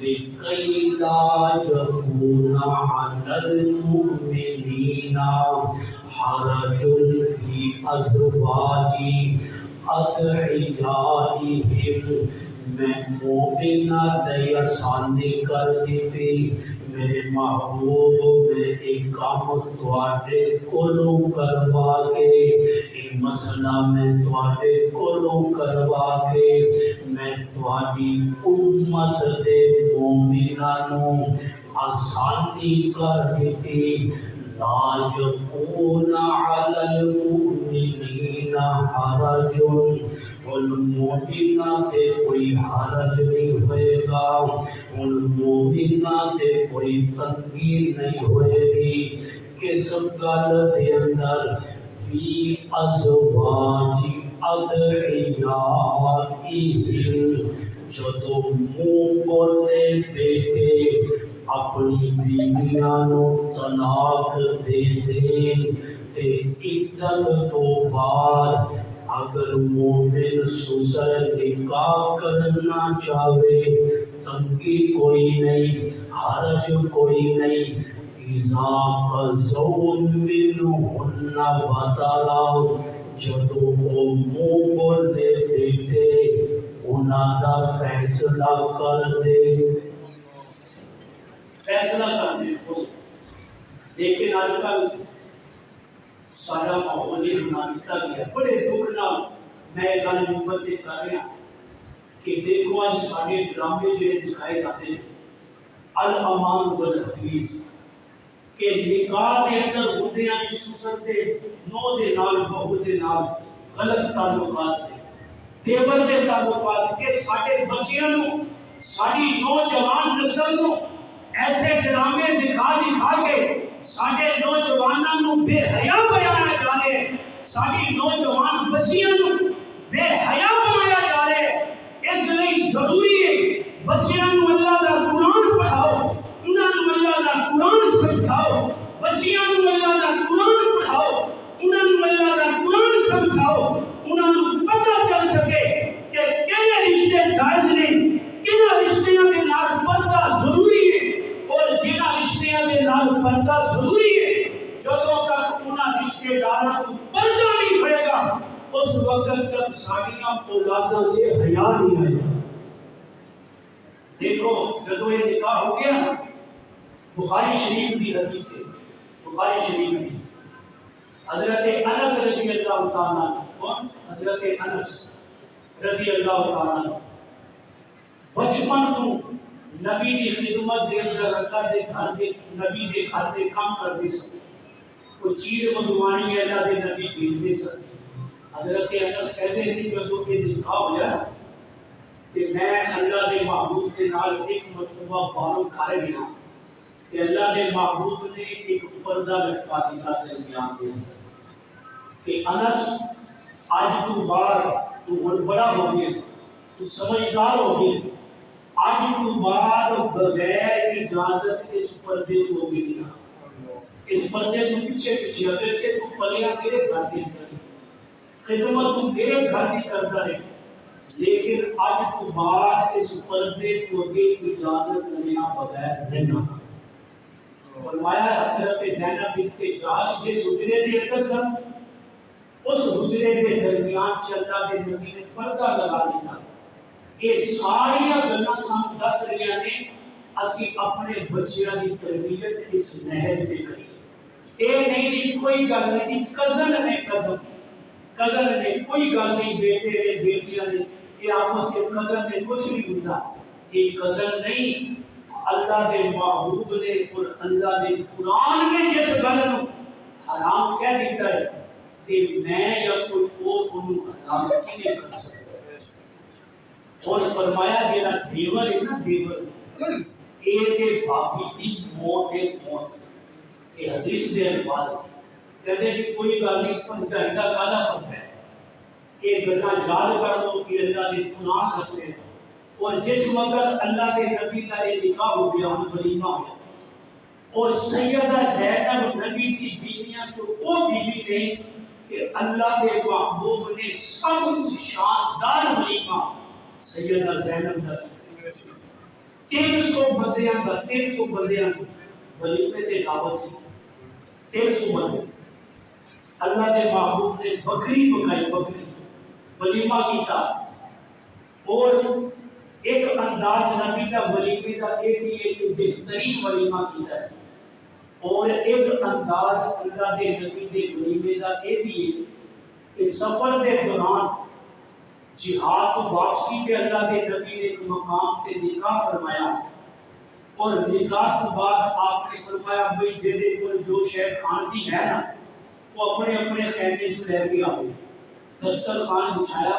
لکی لا یکون علی المؤمنین حرج فی ازواج ادعیائهم میں مومنہ دے آسانی کر دیتی میرے محبوب میں ایک کام تواڈے کولوں کروا کے یہ مسئلہ میں تواڈے کولوں کروا کے میں تواڈی امت دے مومناں نوں آسانی کر دیتی لا يكون على المؤمنين حرج والمؤمنہ تے کوئی حرج نہیں ہوئے گا والمؤمنہ تے کوئی تنگی نہیں ہوئے گی کس گل دے اندر فی ازواج ادعیائہم جدو منہ بولے بیٹے اپنی بیویاں نو طلاق دے دیں تے عدت تو بعد اگر مومن سسر نکاح کرنا چاہے تنگی کوئی نہیں حرج کوئی نہیں اذا قضوا منہن وطرا جدو وہ منہ بولے بیٹے انہاں دا فیصلہ کر دے فیصلہ کرنے کو لیکن آج کل سارا ماحول یہ بنا دیتا گیا بڑے دکھ نال میں گل نمبر کر رہا کہ دیکھو آج سارے ڈرامے جڑے دکھائے جاتے ہیں الامان والحفیظ کہ نکاح کے اندر ہوندیاں دی سسر دے نو دے نال بہو دے نال غلط تعلقات دے دیور دے تعلقات کے سارے بچیاں نو ساری نوجوان نسل نو ایسے ڈرامے دکھا دکھا کے سارے نوجوانوں نو بے حیا بنایا جا رہا ہے ساری نوجوان بچیاں نو بے حیا بنایا جا رہا ہے اس لیے ضروری ہے بچیاں نو اللہ دا قرآن پڑھاؤ انہاں نو اللہ دا قرآن سمجھاؤ بچیاں نو اللہ دا قرآن پڑھاؤ انہاں نو اللہ دا قرآن سمجھاؤ انہاں نو پتہ چل سکے کہ کہڑے رشتے جائز نے کہڑے رشتیاں دے نال پردہ ضروری ہے اور جنہاں رشتیاں دے نال پردہ ضروری ہے جدوں تک انہاں رشتے داراں کو پردہ نہیں ہوئے گا اس وقت تک ساڈیاں اولاداں چ حیا نہیں آئے گا دیکھو جدوں یہ نکاح ہو گیا بخاری شریف کی حدیث ہے بخاری شریف کی حضرت انس رضی اللہ تعالیٰ عنہ کون حضرت انس رضی اللہ تعالیٰ عنہ بچپن تو نبی دی خدمت دے اللہ دے گھر دے نبی دے گھر دے کام کردے سن کوئی چیز منگوانی ہے اللہ دے نبی بھیجدے سن حضرت انس کہتے ہیں کہ جدوں یہ نکاح ہوا کہ میں اللہ دے محبوب کے نال ایک مرتبہ باہروں گھر گیا کہ اللہ دے محبوب نے ایک پردہ لٹکا دیا درمیان دے کہ انس آج تو بعد تو بڑا ہو گیا تو سمجھدار ہو گیا آج تو بعد بغیر اجازت اس پردے کو گریا اس پردے تو پیچھے پیچھے اگر کہ تو پلیاں تیرے گھر دی خدمت تو میرے گھر دی کرتا ہے لیکن آج تو بعد اس پردے کو اجازت لینا بغیر رہنا فرمایا حضرت زینب بنت جاش جس حجرے دے اندر سن اس حجرے کے درمیان سے اللہ کے نبی نے پردہ لگا دیا یہ ساری گلاں سان دس رہی نے اسی اپنے بچیاں کی تربیت اس نہج تے کری اے نہیں دی کوئی گل نہیں کزن نے کزن نے کوئی گل نہیں بیٹے نے بیٹیاں نے یہ آپس کے کزن نے کچھ نہیں ہوتا یہ کزن نہیں اللہ دے محبوب نے اور اللہ دے قرآن نے جس گل نو حرام کہہ دیتا ہے کہ میں یا کوئی اور انہوں حرام نہیں کر سکتا اور فرمایا جیڑا دیور ہے نا دیور اے تے بھابی دی موت ہے موت یہ حدیث دے الفاظ کہتے جی کوئی گل نہیں پنچائی دا کالا پڑتا ہے یہ گلاں یاد کر لو کہ اللہ دے قرآن دسے اور جس وقت اللہ کے نبی کا یہ نکاح ہو گیا ولیمہ ہو اور سیدہ زینب نبی کی بیویاں جو وہ بیوی نے کہ اللہ کے محبوب نے سب کو شاندار ولیمہ سیدہ زینب کا 300 بندیاں کا 300 بندیاں ولیمے تے دعوت سی 300 بندے اللہ کے محبوب نے بکری پکائی بکری ولیمہ کیتا اور ایک انداز نبی کا ولیمے کا یہ بھی ہے کہ بہترین ولیمہ کیتا ہے، اور ایک انداز اللہ کے نبی کے ولیمے کا یہ بھی ہے کہ سفر کے دوران جہاد کو واپسی پہ اللہ کے نبی نے ایک مقام پہ نکاح فرمایا، اور نکاح کے بعد آپ نے فرمایا بھائی جیدے کو جو شے کھان دی ہے نا وہ اپنے اپنے خیمے سے لے کے آئے، دسترخوان بچھایا،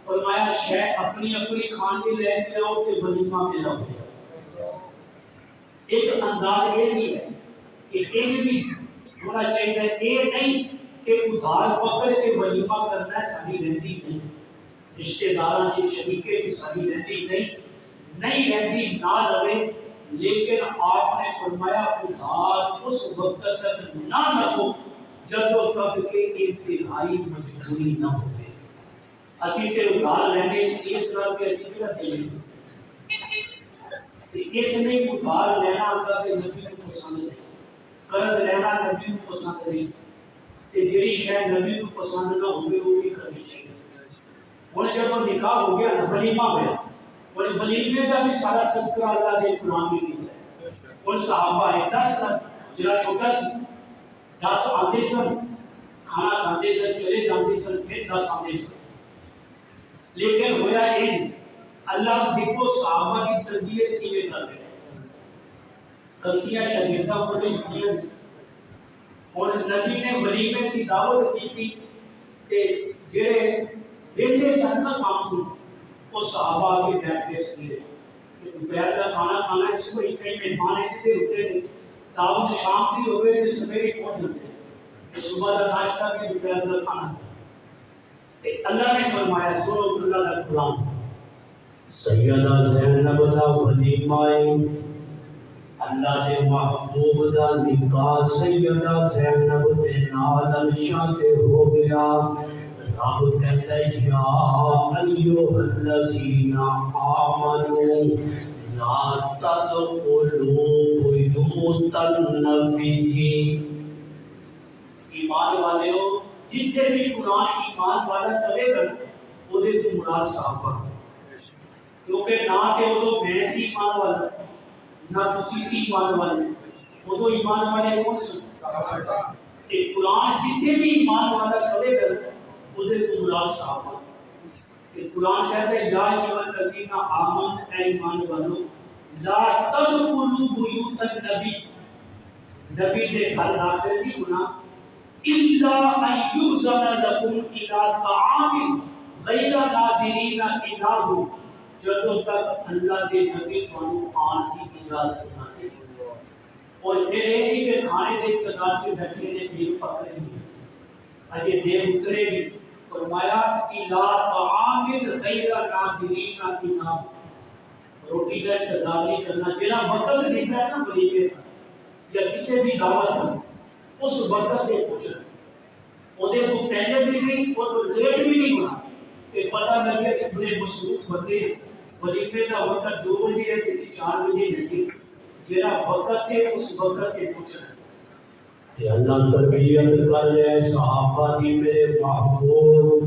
فرمایا شے اپنی اپنی کھان کے لے کے آؤ کہ ولیمہ میرا ہو گیا۔ ایک انداز یہ بھی ہے کہ یہ بھی ہونا چاہیے، یہ نہیں کہ ادھار پکڑ کے ولیمہ کرنا ساری رہتی نہیں، رشتے داراں کی شریکے کی ساری رہتی نہیں رہتی نہ رہے، لیکن آپ نے فرمایا ادھار اس وقت تک نہ رکھو جب تک کہ انتہائی مجبوری نہ ہو۔ اسی تے ادھار لینے سے اس طرح کے اسی کیا دیں اس نہیں ادھار لینا اللہ کے نبی کو پسند ہے، قرض لینا نبی کو پسند نہیں، تے جڑی شے نبی کو پسند نہ ہوگی وہ بھی کرنی چاہیے۔ اور جب نکاح ہو گیا نا ولیمہ ہوا، اور ولیمے کا بھی سارا تذکرہ اللہ کے قرآن میں کیا ہے، اور صحابہ ہے 10 جڑا چھوٹا سی 10 آتے سن کھانا کھاتے سن چلے جاتے سن پھر 10 آتے سن، لیکن ہویا یہ اللہ دیکھو صحابہ کی تربیت کی کر رہے ہیں، غلطیاں شاگرداں کو نہیں کیا، اور نبی نے ولیمے کی دعوت کی تھی کہ جڑے ویلے سن نہ کام تو وہ صحابہ آگے بیٹھ کے سکے کہ دوپہر کا کھانا کھانا ہے، صبح ہی کئی مہمان اتنے ہوتے ہیں، دعوت شام کی ہوئے تو سویرے پہنچ جاتے ہیں، تو صبح کا ناشتہ بھی دوپہر کا کھانا۔ اللہ نے فرمایا سورہ اللہ کا قرآن سیدہ زینب دا ولیمہ اللہ دے محبوب دا نکاح سیدہ زینب دے نال عرشاں تے ہو گیا۔ رب کہتا ہے یا ایھا الذین آمنوا لا تدخلوا بیوت النبی، ایمان والے ہو جتنے بھی قرآن ایمان والا کرے گا وہ دے تو مراد صحابہ، کیونکہ نہ کہ وہ تو میں سی ایمان والا نہ تسی سی ایمان والے، وہ تو ایمان والے کون سے کہ قرآن جتنے بھی ایمان والا کرے گا وہ دے تو مراد صحابہ، کہ قرآن کہتا ہے یا ایھا الذین آمنوا اے ایمان والو لا تدخلوا بیوت النبی، نبی دے گھر داخل نہیں ہونا الا ان یؤذن لکم الی طعام غیر ناظرین انہ، جب تک اللہ کے نبی کو آن کی اجازت نہ دے، اور پھر یہ کہ کھانے کے انتظار سے بیٹھے نے دیر پکڑے گی، اجے دیر اترے گی، فرمایا الی طعام غیر ناظرین انہ، روٹی کا انتظار نہیں کرنا، جہاں وقت دکھ رہا ہے نا ولیمے کا یا کسی بھی دعوت کا اس وقت تے پہنچنا، وہ تو پہلے بھی نہیں وہ تو لیٹ بھی نہیں ہونا کہ پتہ لگے سے بڑے مصروف ہوتے ہیں، ولیمے کا وقت 2 بجے ہے کسی 4 بجے نہیں، جہاں وقت ہے اس وقت تے پہنچنا۔ کہ اللہ تربیت کر لے صحابہ دی میرے محبوب،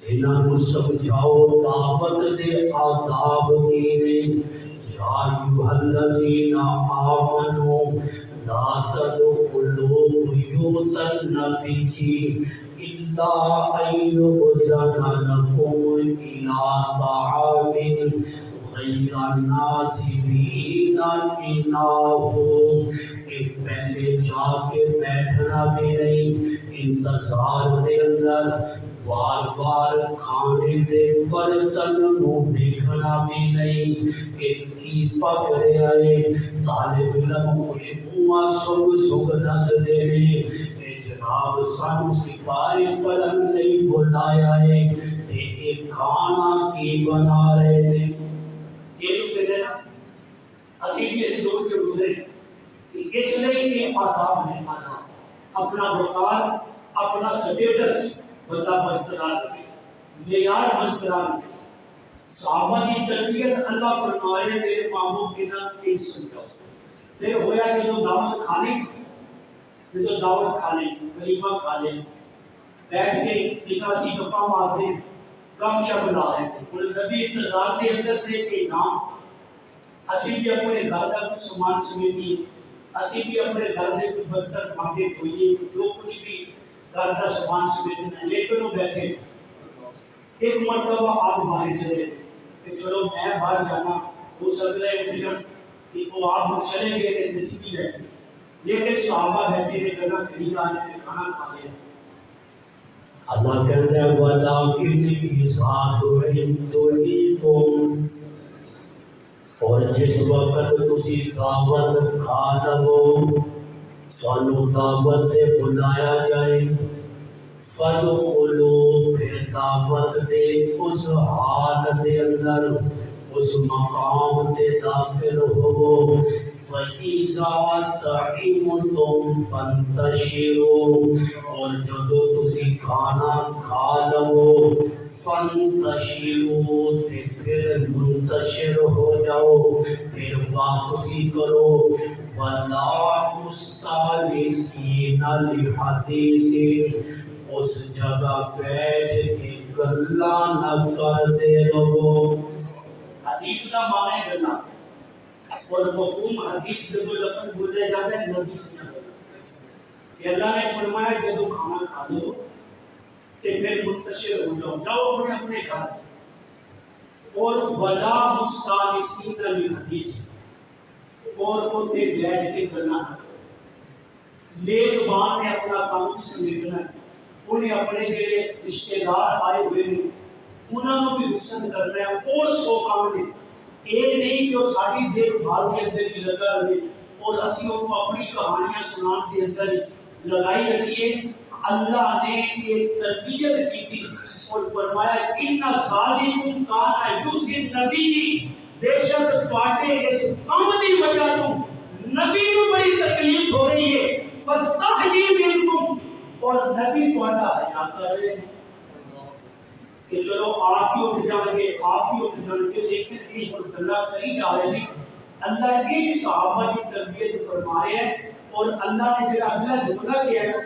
انہاں کو سمجھاؤ دعوت دے آداب کی نے، یا ایھا الذین آمنوا لا تدخلوا بیوت النبی الا ان یؤذن لکم الی طعام غیر ناظرین انہ، کہ پہلے جا کے بیٹھنا بھی نہیں، انتظار دے اندر بار بار کھانے دے برتن کو دیکھنا بھی نہیں کہ کی پک رہا ہے، طالب علم خوشبو سگ دس دے کہ جناب سانو سپاہی کرن نہیں بلایا ہے تے یہ کھانا کی بنا رہے تھے، یہ جو کہتے ہیں نا اسی بھی اس دور سے گزرے کہ اس لیے یہ آداب ہے، آداب اپنا وقار اپنا سٹیٹس بندہ برقرار رکھے، معیار برقرار رکھے۔ صحابہ کی تربیت اللہ فرمائے میرے محبوب کے نام کے سمجھاؤ، پھر ہویا کہ جو دعوت کھانے کی جو دعوت کھا لیں ولیمہ کھا لیں بیٹھ کے کسی گپا مارتے ہیں، کم شب لا رہے تھے اور نبی انتظار کے اندر تھے کہ جام اسی بھی اپنے گھر کا کچھ سامان سمیٹی، اسی بھی اپنے گھر میں کچھ برتن مانگے دھوئیے، جو کچھ بھی گھر کا سامان سمیٹنا ہے، لیکن وہ بیٹھے ایک مرتبہ آپ باہر چلے کہ چلو میں باہر جانا ہو سکتا ہے اٹھن کہ وہ آپ چلے گئے تھے کسی بھی بیٹھے، لیکن صحابہ بیٹھے تھے جگہ خرید آنے تھے کھانا کھا رہے تھے۔ اللہ کہتے ہیں وَلَٰكِنِ إِذْ تُرِيدُونَ، اور جس وقت تسی دعوت کھا لو تانوں دعوت تے بلایا جائے فَادْخُلُوا، پھر دعوت دے اس حال دے اندر اس مقام تے داخل ہو، فَإِذَا طَعِمْتُمْ فَانتَشِرُوا، اور جدو تسی کھانا کھا لو فَانتَشِرُوا، تے پھر منتشر ہو جاؤ، پھر واپسی کرو، وَلَا مُسْتَأْنِسِينَ لِحَدِيثٍ، اس جگہ بیٹھ کے گلاں نہ کرتے رہو۔ حدیث کا معنی ہے گلا، اور مفہوم حدیث جب لفظ بولے جاتا ہے نبی سے کہ اللہ نے فرمایا کہ تو کھانا کھا لو کہ پھر منتشر ہو جاؤ، جاؤ اپنے اپنے گھر، اور ولا مستانسین للحدیث، اور اتنے بیٹھ کے گلا نہ کرو۔ میزبان نے اپنا کام بھی سمیٹنا ہے، انہیں اپنے جڑے رشتے دار آئے ہوئے ہیں انہوں بھی رخصت کرنا ہے، اور سو کام نے یہ نہیں کہ وہ ساری دیکھ بھال کے اندر ہی لگا رہے اور اسی ان کو اپنی کہانیاں سنان کے اندر لگائی رکھیے۔ اللہ نے ایک تربیت کی تھی اور فرمایا ان ذالکم کان یؤذی النبی، بے شک تواڈے اس کام دی وجہ تو نبی کو بڑی تکلیف ہو رہی ہے، فاستحیی منکم، اور نبی تواڈا حیا کر رہے ہیں کہ چلو آپ ہی اٹھ جائیں گے، آپ ہی اٹھ جائیں گے، لیکن یہ گلا کری جا رہے ہیں۔ اللہ ایک صحابہ کی تربیت فرما رہے ہیں، اور اللہ نے جو اگلا جملہ کیا ہے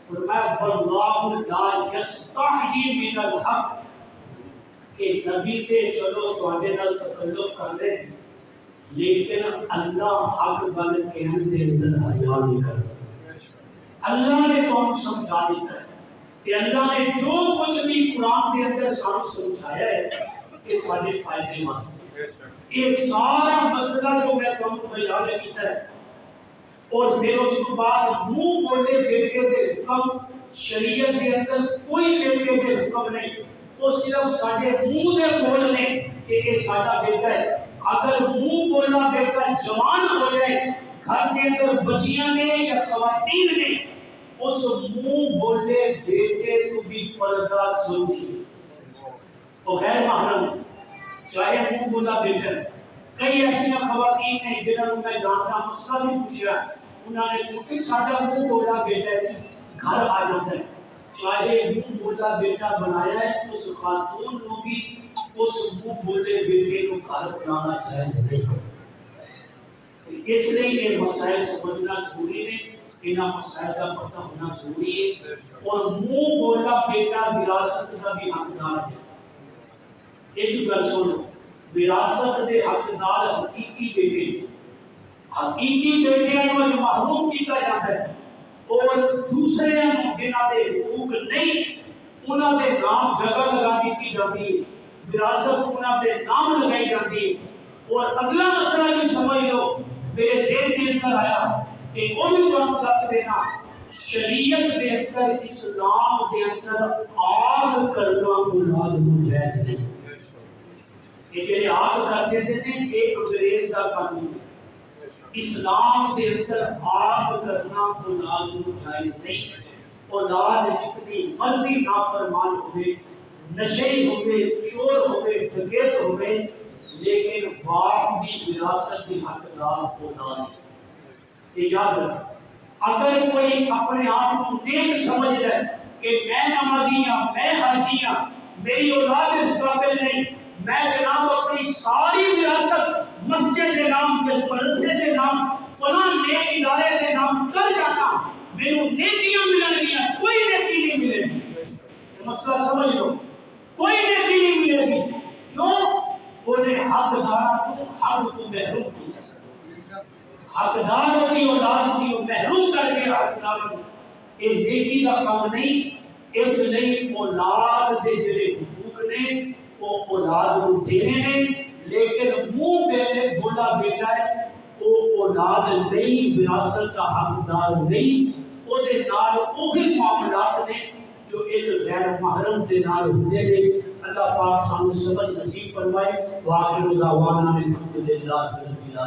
فرمایا واللہ لا یستحیی من الحق، کہ نبی تے چلو تواڈے نال تکلف کر رہے ہیں لیکن اللہ حق گل کہنے دے اندر حیا نہیں کرتا۔ اللہ نے کون سمجھا دیتا ہے کہ اللہ نے جو کچھ بھی قرآن کے اندر سانو سمجھایا ہے یہ سارے فائدے واسطے، یہ سارا مسئلہ جو میں تمہیں بیان کیتا ہے، اور پھر اس کے بعد منہ بولے بیٹے دے حکم شریعت کے اندر کوئی بیٹے دے حکم نہیں، وہ صرف سارے منہ دے بول نے کہ یہ سارا بیٹا ہے۔ اگر منہ بولا بیٹا جوان ہو جائے گھر کے اندر بچیاں نے یا خواتین نے، اس منہ بولے بیٹے کو بھی پردہ ضروری ہے، وہ غیر محرم ہے چاہے منہ بولا بیٹا۔ کئی ایسی خواتین نے جنہوں میں جانتا مسئلہ بھی پوچھا، انہوں نے کیونکہ ساڈا منہ بولا بیٹا ہے گھر آ جاتا ہے، چاہے منہ بولا بیٹا بنایا ہے اس خاتون کو بھی اس منہ بولے بیٹے کو گھر بنانا چاہیے۔ اس لیے یہ مسائل سمجھنا ضروری ہے، انہاں مسائل کا پتہ ہونا ضروری ہے، اور منہ بولا بیٹا وراثت کا بھی حقدار ہے۔ ایک گل سنو، وراثت کے حقدار حقیقی بیٹے، حقیقی بیٹے کو محروم کیا جاتا ہے، اور دوسرے جنہاں دے حقوق نہیں انہاں دے نام جگہ لگا دی جاتی ہے، وراثت انہاں دے نام لگائی جاتی ہے۔ اور اگلا مسئلہ بھی سمجھ لو، میرے ذہن کے اندر آیا کہ کوئی کام دس دینا، شریعت کے اندر اسلام کے اندر آگ کرنا مراد جائز نہیں۔ یہ جو آگ کر دیتے تھے ایک انگریز کا قانون ہے، اسلام کے اندر آگ کرنا مراد جائز نہیں۔ اولاد جتنی مرضی نافرمان ہوئے، نشئی ہوئے، چور ہوئے، ڈکیت ہوئے، لیکن باپ کی وراثت کی حقدار اولاد ہے۔ یہ یاد رکھیں، اگر کوئی اپنے آپ کو نیک سمجھ جائے کہ میں نمازی ہوں، میں حاجی ہوں، میری اولاد اس قابل نہیں، میں جناب اپنی ساری وراثت مسجد کے نام کے مدرسے کے نام فلاں نیک ادارے کے نام کر جاتا، میرے نیکیاں ملن گیا، کوئی نیکی نہیں ملے گی۔ یہ مسئلہ سمجھ لو، کوئی نیکی حقدار ہوتی اولاد سی وہ محروم کر کے حقدار یہ نیکی کا کام نہیں اس لیے اولاد دے جڑے حقوق نے وہ اولاد کو دینے نے لیکن منہ بیٹے بولا بیٹا ہے وہ اولاد نہیں وراثت کا حقدار نہیں وہ دے نال وہی معاملات نے جو ایک غیر محرم دے نال ہوندے نے اللہ پاک سانو صبر نصیب فرمائے واخر دعوانا الحمدللہ